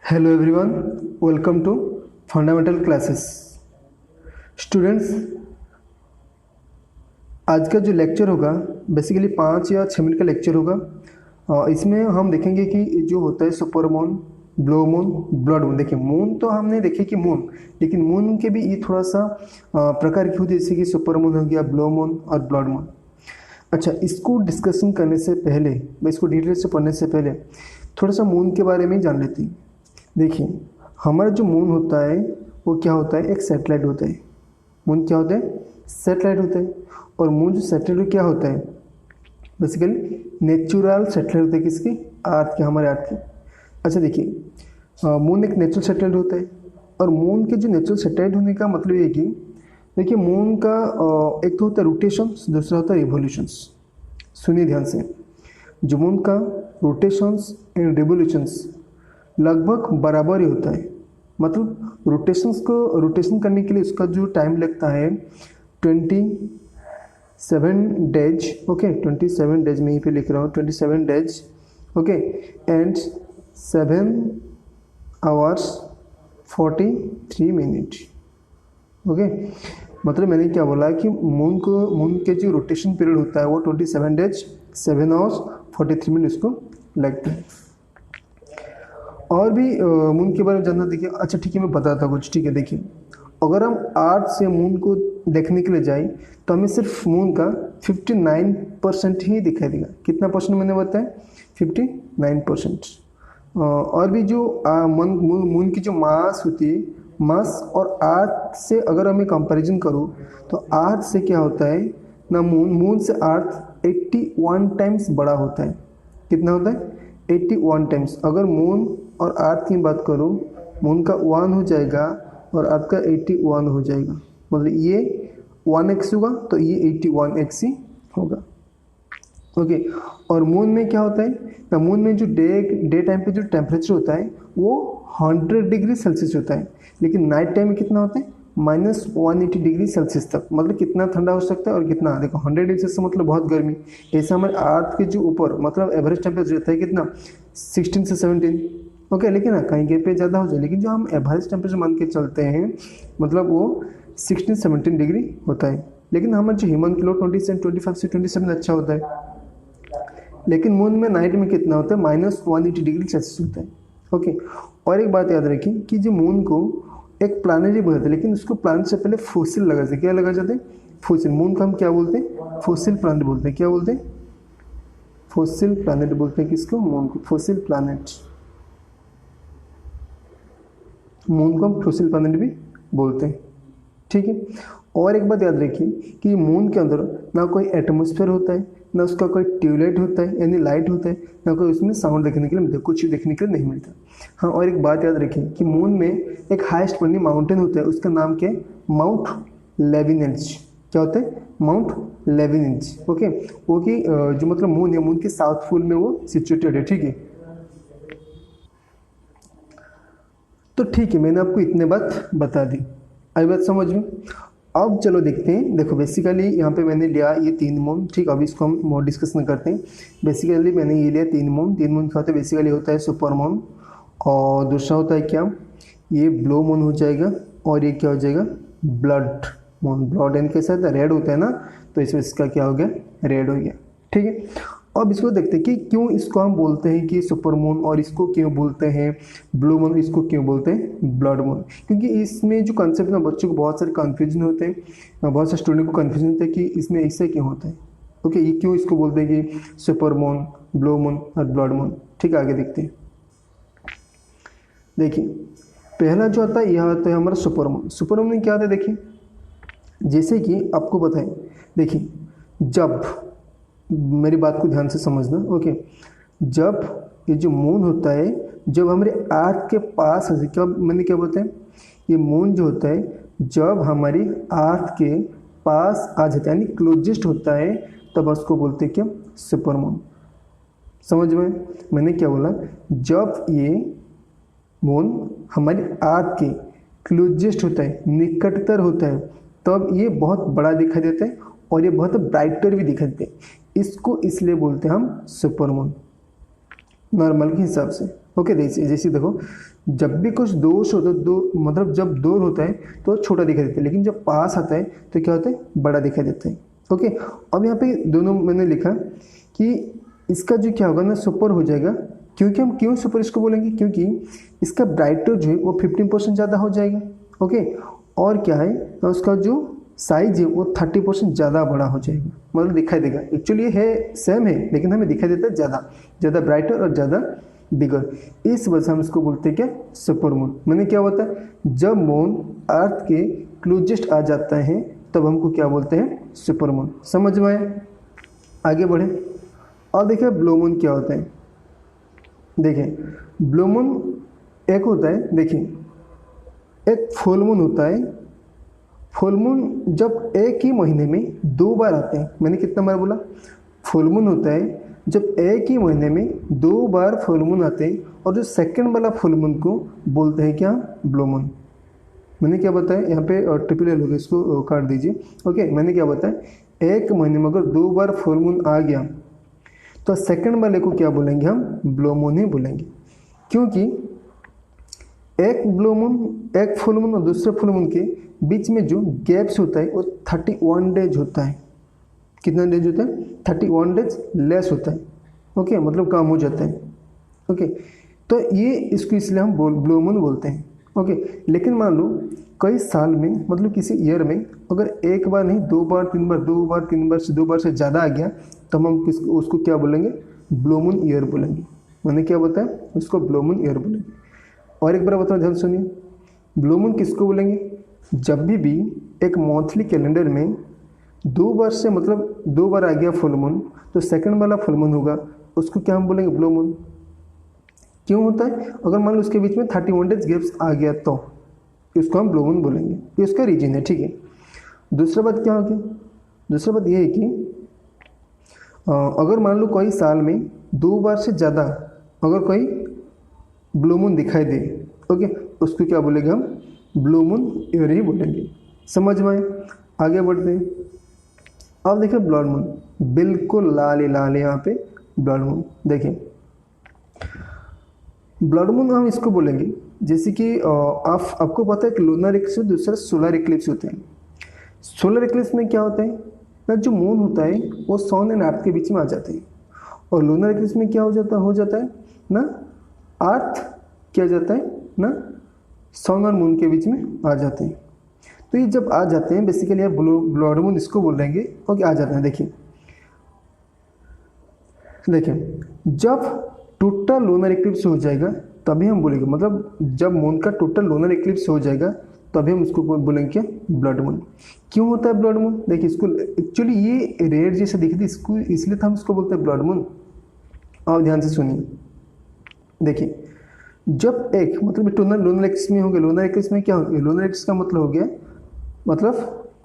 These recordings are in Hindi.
Hello everyone, welcome to fundamental classes. Students, आज का जो लेक्चर होगा बेसिकली 5 या 6 मिनट का लेक्चर होगा। इसमें हम देखेंगे कि जो होता है super moon, blow moon, blood moon. देखिए, मून तो हमने देखे कि मून, लेकिन मून के भी ये थोड़ा सा प्रकार की होती है, जैसे कि सुपर मून हो गया, ब्लो मून और ब्लड मून। अच्छा, इसको डिस्कशन करने से पहले, इसको डिटेल से पढ़ने से पहले थोड़ा सा मून के बारे में जान लेते हैं। देखिए, हमारा जो मून होता है वो क्या होता है, एक सैटेलाइट होता है। मून क्या होता है, सैटेलाइट होता है। और मून जो सैटेलाइट क्या होता है, बेसिकली नेचुरल सैटेलाइट होता है। किसकी? अर्थ के, हमारे अर्थ के। अच्छा देखिए, मून एक नेचुरल सैटेलाइट होता है। और मून के जो नेचुरल सैटेलाइट होने का मतलब ये है कि देखिए, मून का एक तो होता है रोटेशंस, दूसरा होता है रिवोल्यूशंस। सुनिए ध्यान से, जो मून का रोटेशंस एंड रिवोल्यूशंस लगभग बराबर ही होता है। मतलब रोटेशन करने के लिए उसका जो टाइम लगता है 27 डेज। ओके, 27 डेज में यहीं पे लिख रहा हूँ, 27 days. Okay, and 7 hours 43 minute. Okay, मतलब मैंने क्या बोला कि मून के जो रोटेशन पीरियड होता है वो 27 डेज 7 आवर्स 43 मिनट उसको लगते हैं। और भी मून के बारे में जानना, देखिए। अच्छा ठीक है, मैं बताता कुछ। ठीक है, देखिए, अगर हम अर्थ से मून को देखने के लिए जाए तो हमें सिर्फ मून का 59% ही दिखाई देगा। कितना परसेंट मैंने बताया? 59%। और भी जो मून की जो मास होती है, मास और अर्थ से अगर हमें कंपैरिजन करूँ तो अर्थ से क्या होता है ना, मून से अर्थ 81 टाइम्स बड़ा होता है। कितना होता है? 81 टाइम्स। अगर मून और अर्थ की बात करूँ, मून का 1 हो जाएगा और अर्थ का 81 हो जाएगा। मतलब ये 1x होगा तो ये 81x ही होगा। ओके, और मून में क्या होता है ना, मून में जो डे टाइम पे जो टेम्परेचर होता है वो 100 डिग्री सेल्सियस होता है, लेकिन नाइट टाइम में कितना होता है? -180 डिग्री सेल्सियस तक। मतलब कितना ठंडा हो सकता है और कितना, देखो 100 डिग्री सेल्सियस मतलब बहुत गर्मी। ऐसे हमारे अर्थ के जो ऊपर मतलब एवरेज टेम्परेचर रहता है कितना, 16 से 17। ओके, लेकिन ना कहीं कहीं पे ज़्यादा हो जाए, लेकिन जो हम एवरेज टेम्परेचर मान के चलते हैं मतलब वो 16-17 डिग्री होता है। लेकिन हमारे जो ह्यूमन क्लो 25 से 27 अच्छा होता है। लेकिन मून में नाइट में कितना होता है? -180 डिग्री सेल्सियस होता है। ओके, और एक बात याद रखिए कि जो मून को एक प्लानेट ही बोलते हैं, लेकिन उसको प्लानेट से पहले फोसिल लगा जाते हैं। क्या लगा जाते हैं? फोसिल। मून को हम क्या बोलते हैं? फोसिल प्लानेट बोलते हैं। क्या बोलते हैं? फोसिल प्लानेट बोलते हैं। किसको? मून को फोसिल प्लानेट। मून को हम फोसिल प्लानेट भी बोलते हैं। ठीक है, और एक बात याद रखिए कि मून के अंदर ना कोई एटमॉस्फेयर होता है, ना उसका कोई ट्यूबलाइट होता है यानी लाइट होता है, ना कोई उसमें साउंड देखने के लिए मिलता है, कुछ देखने के लिए नहीं मिलता। हाँ, और एक बात याद रखिए कि मून में एक हाईएस्ट पॉइंट माउंटेन होता है, उसका नाम क्या है? माउंट लेविनेज। क्या होता है? माउंट लेविनेज। ओके, वो कि जो मतलब मून है, मून के साउथ पोल में वो सिचुएटेड है। ठीक है, तो ठीक है, मैंने आपको इतने बात बता दी। आई बात समझ में? अब चलो देखते हैं। देखो, बेसिकली यहाँ पे मैंने लिया ये 3 मून। ठीक, अब इसको हम मोर डिस्कशन करते हैं। बेसिकली मैंने ये लिया 3 मून। 3 मून क्या होता है? बेसिकली होता है सुपर मून, और दूसरा होता है क्या, ये ब्लो मून हो जाएगा, और ये क्या हो जाएगा? Blood moon. ब्लड एंड के साथ रेड होता है ना, तो इसमें इसका क्या हो गया? रेड हो गया। ठीक है, अब इसको देखते हैं कि क्यों इसको हम बोलते हैं कि सुपर मून, और इसको क्यों बोलते हैं ब्लू मून, इसको क्यों बोलते हैं ब्लड मून। क्योंकि इसमें जो कंसेप्ट ना, बच्चों को बहुत सारे कन्फ्यूजन होते हैं, बहुत सारे स्टूडेंट को कन्फ्यूजन होता है कि इसमें ऐसा क्यों होता है। ओके, ये क्यों इसको बोलते हैं कि सुपर मून, ब्लू मून और ब्लड मून। ठीक है, आगे देखते हैं। देखिए, पहला जो आता है यह आता है हमारा सुपर मून। सुपर मून में क्या आता है? देखिए, जैसे कि आपको पता है, देखिए, जब, मेरी बात को ध्यान से समझना। ओके, जब ये जो मून होता है, जब हमारे अर्थ के पास, क्या मैंने क्या बोलते हैं, ये मून जो होता है जब हमारी अर्थ के पास आ जाता है यानी क्लोजेस्ट होता है, तब उसको बोलते हैं क्या? Super moon. समझ में मैंने क्या बोला? जब ये मून हमारी अर्थ के क्लोजेस्ट होता है, निकटतर होता है, तब ये बहुत बड़ा दिखाई देता है और ये बहुत ब्राइटर भी दिखाई देते हैं। इसको इसलिए बोलते हैं हम सुपर मून। नॉर्मल के हिसाब से। ओके, जैसे देखो जब भी कुछ दोष होता है, दो मतलब जब दूर होता है तो छोटा दिखाई देता है, लेकिन जब पास आता है तो क्या होता है, बड़ा दिखाई देता है। ओके, अब यहाँ पे दोनों मैंने लिखा कि इसका जो क्या होगा ना, सुपर हो जाएगा। क्योंकि हम क्यों सुपर इसको बोलेंगे, क्योंकि इसका ब्राइटर जो है वो 15% ज़्यादा हो जाएगा। ओके, और क्या है, उसका जो साइज है वो 30% ज़्यादा बड़ा हो जाएगा, मतलब दिखाई देगा। एक्चुअली ये है सेम है, लेकिन हमें दिखाई देता है ज़्यादा ब्राइटर और ज़्यादा बिगर। इस वजह से हम इसको बोलते हैं क्या, सुपर मून। मैंने क्या होता है, जब मून अर्थ के क्लोजेस्ट आ जाता है तब हमको क्या बोलते हैं, सुपर मून। समझ में आया? आगे बढ़े और देखिए ब्लू मून क्या होता है। देखिए ब्लू मून एक होता है, देखिए एक फुल मून होता है। फुल मून जब एक ही महीने में 2 बार आते हैं। मैंने कितना बार बोला, फुल मून होता है जब एक ही महीने में 2 बार फुल मून आते हैं, और जो सेकंड वाला फुल मून को बोलते हैं क्या, ब्लू मून। मैंने क्या बताया, यहाँ पे ट्रिपल एल होगा, इसको काट दीजिए। ओके, मैंने क्या बताया, एक महीने में अगर 2 बार फुल मून आ गया तो सेकंड वाले को क्या बोलेंगे, हम ब्लू मून ही बोलेंगे। क्योंकि एक ब्लू मून, एक फुल मून और दूसरे फुल मून के बीच में जो गैप्स होता है वो 31 डेज होता है। कितना डेज होता है, 31 डेज लेस होता है। ओके, मतलब कम हो जाता है। ओके, तो ये इसको इसलिए हम ब्लू मून बोलते हैं। ओके, लेकिन मान लो कई साल में, मतलब किसी ईयर में अगर एक बार नहीं 2 बार 3 बार, 2 बार 3 बार से 2 बार से ज़्यादा आ गया तो हम उसको क्या बोलेंगे, ब्लू मून ईयर बोलेंगे। मैंने क्या बताया, उसको ब्लू मून ईयर बोलेंगे। और एक बार बताओ, ध्यान सुनिए, ब्लू मून किसको बोलेंगे, जब भी एक मंथली कैलेंडर में 2 बार से, मतलब 2 बार आ गया फुल मून, तो सेकंड वाला फुल मून होगा उसको क्या हम बोलेंगे, ब्लू मून। क्यों होता है, अगर मान लो उसके बीच में 31 डेज गैप्स आ गया तो इसको हम ब्लू मून बोलेंगे। ये उसका रीजन है, ठीक है। दूसरा बात क्या होगी, दूसरा बात ये है कि अगर मान लो कोई साल में 2 बार से ज़्यादा अगर कोई ब्लू मून दिखाई दे, ओके, उसको क्या बोलेंगे, हम ब्लू मून ईयर ही बोलेंगे। समझ में आए? आगे बढ़ते हैं। अब देखिए ब्लड मून, बिल्कुल लाल ही लाल है यहाँ पे ब्लड मून। देखिए ब्लड मून हम इसको बोलेंगे, जैसे कि आपको पता है कि लूनर इक्लिप्स और दूसरा सोलर इक्लिप्स होते हैं। सोलर इक्लिप्स में क्या होता है ना, जो मून होता है वो सन एंड अर्थ के बीच में आ जाते हैं, और लूनर इक्लिप्स में क्या हो जाता है ना, अर्थ क्या जाता है ना, सन और मून के बीच में आ जाते हैं। तो ये जब आ जाते हैं, बेसिकली आप ब्लड मून इसको बोल देंगे, ओके, आ जाते हैं। देखिए जब टोटल लूनर इक्लिप्स हो जाएगा तभी हम बोलेंगे, मतलब जब मून का टोटल लूनर इक्लिप्स हो जाएगा तभी हम उसको बोलेंगे क्या, ब्लड मून। क्यों होता है ब्लड मून, देखिए इसको एक्चुअली ये रेड जैसे दिखती है, इसको इसलिए तो हम इसको बोलते हैं ब्लड मून। और ध्यान से सुनिए, देखिए जब एक मतलब टोटल लूनर इक्लिप्स में होंगे, लूनर इक्लिप्स में क्या होगा, लूनर इक्लिप्स का मतलब हो गया, मतलब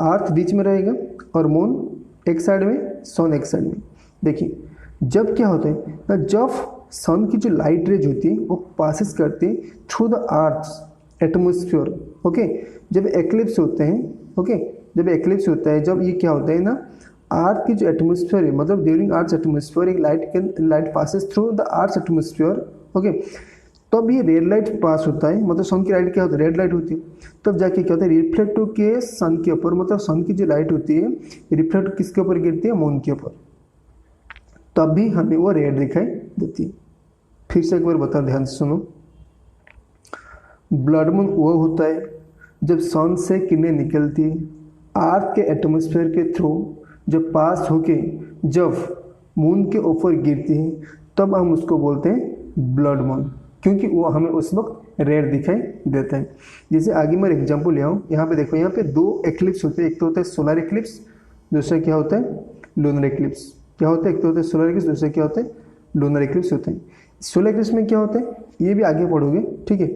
अर्थ बीच में रहेगा और मून एक साइड में, सन एक साइड में। देखिए जब क्या होता है ना, जब सन की जो लाइट रेज होती है वो पासिस करती है through the earth atmosphere. Okay, जब एक्लिप्स होते हैं, ओके, जब एक्लिप्स होता है, जब ये क्या होता है ना, अर्थ की जो एटमोस्फियर है, मतलब ड्यूरिंग अर्थ एटमोस्फियर एक light passes through the earth atmosphere. Okay, तब ये रेड लाइट पास होता है, मतलब सन की लाइट क्या होती है, रेड लाइट होती है। तब जाके क्या होता है, रिफ्लेक्ट होकर सन के ऊपर, मतलब सन की जो लाइट होती है रिफ्लेक्ट किसके ऊपर गिरती है, मून के ऊपर, तभी हमें वो रेड दिखाई देती है। फिर से एक बार बता, ध्यान से सुनो। ब्लड मून वो होता है जब सन से किरणें निकलती है अर्थ के एटमॉस्फेयर के थ्रू, जब पास होके जब मून के ऊपर गिरती है, तब हम उसको बोलते हैं ब्लड मून, क्योंकि वो हमें उस वक्त रेड दिखाई देता है। जैसे आगे मैं एग्जांपल ले आऊँ, यहाँ पे देखो, यहाँ पे 2 एक्लिप्स होते हैं, एक तो होता है सोलर एक्लिप्स, दूसरा क्या होता है, लूनर एक्लिप्स। क्या होता है, एक तो होता है सोलर एक्लिप्स, दूसरा क्या होता है, लूनर एक्लिप्स होते हैं। सोलर एक्लिप्स में क्या होता है, ये भी आगे पढ़ोगे, ठीक है।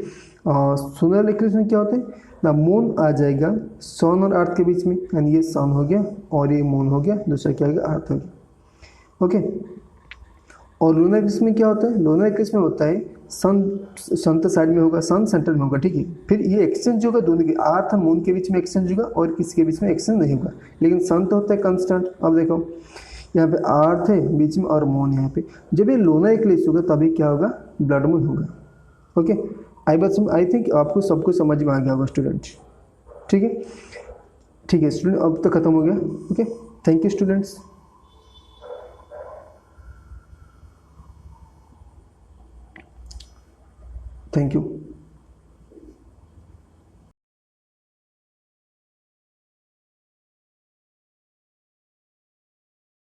सोलर एक्लिप्स में क्या होता है ना, मून आ जाएगा सन और अर्थ के बीच में, यानी ये सन हो गया और ये मून हो गया, दूसरा क्या हो गया, अर्थ हो गया। ओके, और लूनर एक्लिप्स में क्या होता है, लूनर एक्लिप्स में होता है सन तो साइड में होगा, सन सेंटर में होगा, ठीक है। फिर ये एक्सचेंज होगा दोनों के, अर्थ और मून के बीच में एक्सचेंज होगा और किसी के बीच में एक्सचेंज नहीं होगा, लेकिन सन तो होता है कांस्टेंट। अब देखो यहाँ पे अर्थ है बीच में और मून यहाँ पे। जब ये लूनर इक्लिप्स होगा तभी क्या होगा, ब्लड मून होगा। ओके, आई थिंक आपको सबको समझ में आ गया होगा स्टूडेंट। ठीक है, ठीक है स्टूडेंट, अब तो खत्म हो गया। Okay, thank you students. Thank you.